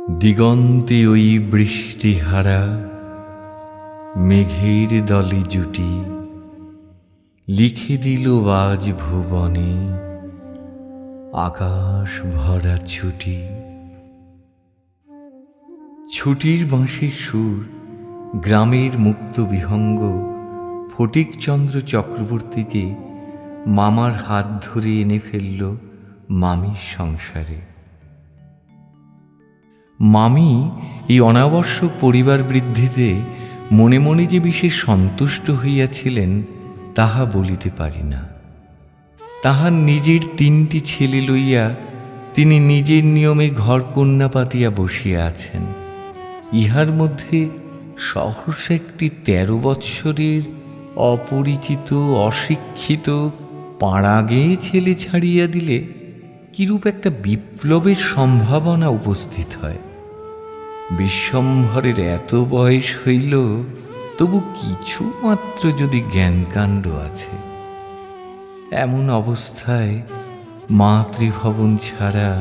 দিগন্তে ওই বৃষ্টিহারা মেঘের দলে জুটি লিখে দিল আজ ভুবনে আকাশ ভরা ছুটি। ছুটির বাঁশির সুর গ্রামের মুক্ত বিহঙ্গ ফটিকচন্দ্র চক্রবর্তীকে মামার হাত ধরে এনে ফেলল মামির সংসারে। মামি এই অনাবশ্যক পরিবার বৃদ্ধিতে মনে মনে যে বিশেষ সন্তুষ্ট হইয়াছিলেন তাহা বলিতে পারি না। তাহার নিজের 3টি ছেলে লইয়া তিনি নিজের নিয়মে ঘরকন্যা পাতিয়া বসিয়া আছেন। ইহার মধ্যে সহসা একটি 13 বৎসরের অপরিচিত অশিক্ষিত পাড়াগেঁয়ে ছেলে ছাড়িয়া দিলে কিরূপ একটা বিপ্লবের সম্ভাবনা উপস্থিত হয়। বিশ্বম্ভরের এত বয়স হইল, তবু কিছু মাত্র যদি জ্ঞানকাণ্ড আছে। এমন অবস্থায় মাতৃভবন ছাড়া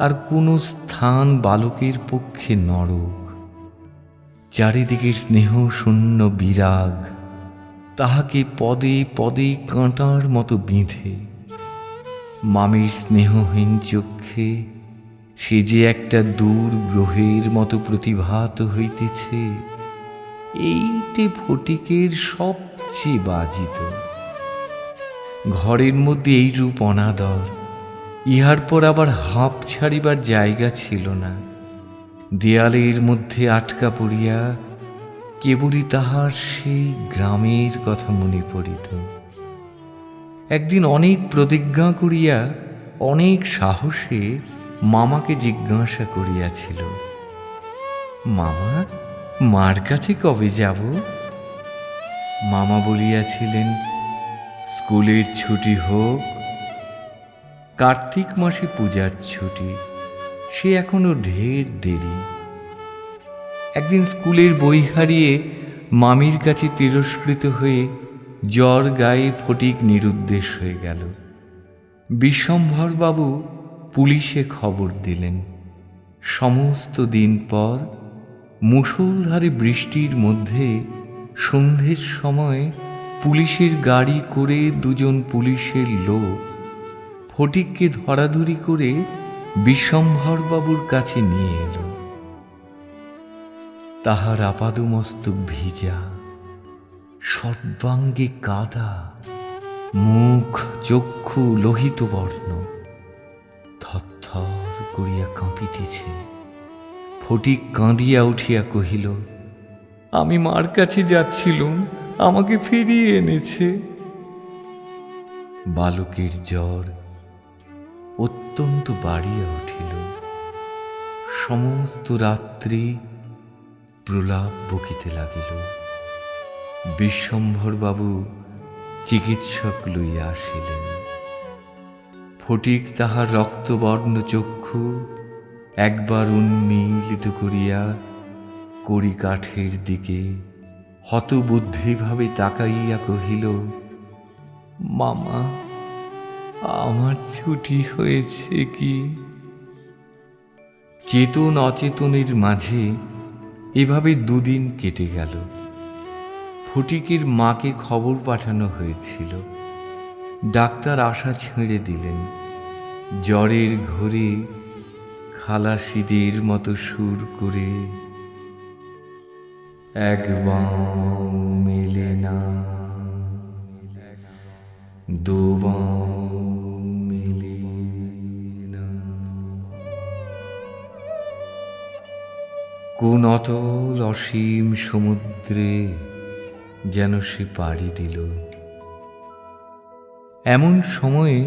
আর কোনো স্থান বালকের পক্ষে নরক। চারিদিকের স্নেহ শূন্য বিরাগ তাহাকে পদে পদে কাঁটার মতো বিঁধে। মামির স্নেহহীন চক্ষে সে যে একটা দূর গ্রহের মতো প্রতিভাত হইতেছে, এইটে ফটিকের সবচেয়ে বাজিত। ঘরের মধ্যে এইরূপ অনাদর, ইহার পর আবার হাঁপ ছাড়িবার জায়গা ছিল না। দেয়ালের মধ্যে আটকা পড়িয়া কেবলই তাহার সেই গ্রামের কথা মনে পড়িত। একদিন অনেক প্রতিজ্ঞা করিয়া অনেক সাহসে মামাকে জিজ্ঞাসা করিয়াছিল, মামা, মার কাছে কবে যাব? মামা বলিয়াছিলেন, স্কুলের ছুটি হোক। কার্তিক মাসে পূজার ছুটি, সে এখনো ঢের দেরি। একদিন স্কুলের বই হারিয়ে মামির কাছে তিরস্কৃত হয়ে জ্বর গায়ে ফটিক নিরুদ্দেশ হয়ে গেল। বিশ্বম্ভরবাবু পুলিশে খবর দিলেন। সমস্ত দিন পর মুষলধারে বৃষ্টির মধ্যে সন্ধ্যের সময় পুলিশের গাড়ি করে 2জন পুলিশের লোক ফটিককে ধরাধরি করে বিশ্বম্ভরবাবুর কাছে নিয়ে এলো। তাহার আপাদমস্তক ভিজা, সর্বাঙ্গে কাদা, মুখ চক্ষু লোহিত বর্ণ, থরথর করিয়া কাঁপিতেছে। ফটিক কাঁদিয়া উঠিয়া কহিল, আমি মার কাছে যাচ্ছিলুম, আমাকে ফিরিয়ে এনেছে। বালকের জ্বর অত্যন্ত বাড়িয়া উঠিল। সমস্ত রাত্রি প্রলাপ বকিতে লাগিল। বিশ্বম্ভরবাবু চিকিৎসক লইয়া আসিলেন। ফটিক তাহার রক্তবর্ণ চক্ষু একবার উন্মীলিত করিয়া কড়িকাঠের দিকে হতবুদ্ধিভাবে তাকাইয়া কহিল, মামা, আমার ছুটি হয়েছে কি? চেতন অচেতনের মাঝে এভাবে 2 দিন কেটে গেল। ফটিকের মাকে খবর পাঠানো হয়েছিল। ডাক্তার আশা ছেড়ে দিলেন। জ্বরের ঘোরে খালাসিদের মতো সুর করে, একবার মেলে না, দুবার মেলে না। কোন অতল অসীম সমুদ্রে যেন সে পাড়ি দিল। এমন সময়ে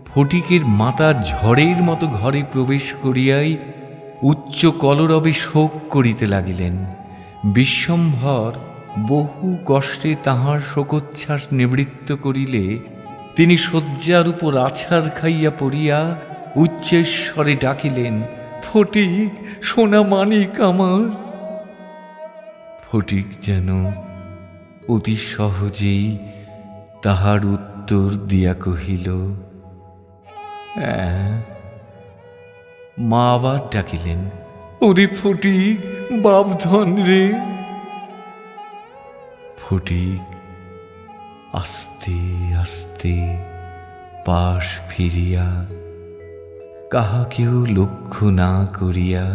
ফটিকের মাতা ঝড়ের মতো ঘরে প্রবেশ করিয়াই উচ্চ কলরবে শোক করিতে লাগিলেন। বিশ্বম্ভর বহু কষ্টে তাহার শোকোচ্ছ্বাস নিবৃত্ত করিলে তিনি শয্যার উপর আছাড় খাইয়া পড়িয়া উচ্চস্বরে ডাকিলেন, ফটিক, সোনা মানিক আমার। ফটিক যেন অতি সহজেই তাহার উত্তর দিয়া কহিল, মা আবার ডাকিলেন, ওরে ফটিক, বাপধন রে। ফটিক আস্তে আস্তে পাশ ফিরিয়া কাহাকেও লক্ষ্য না করিয়া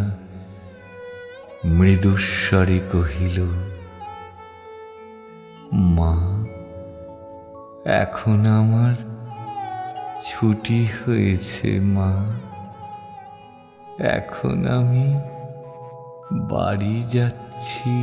মৃদুস্বরে কহিল, মা, এখন আমার ছুটি হয়েছে মা, এখন আমি বাড়ি যাচ্ছি।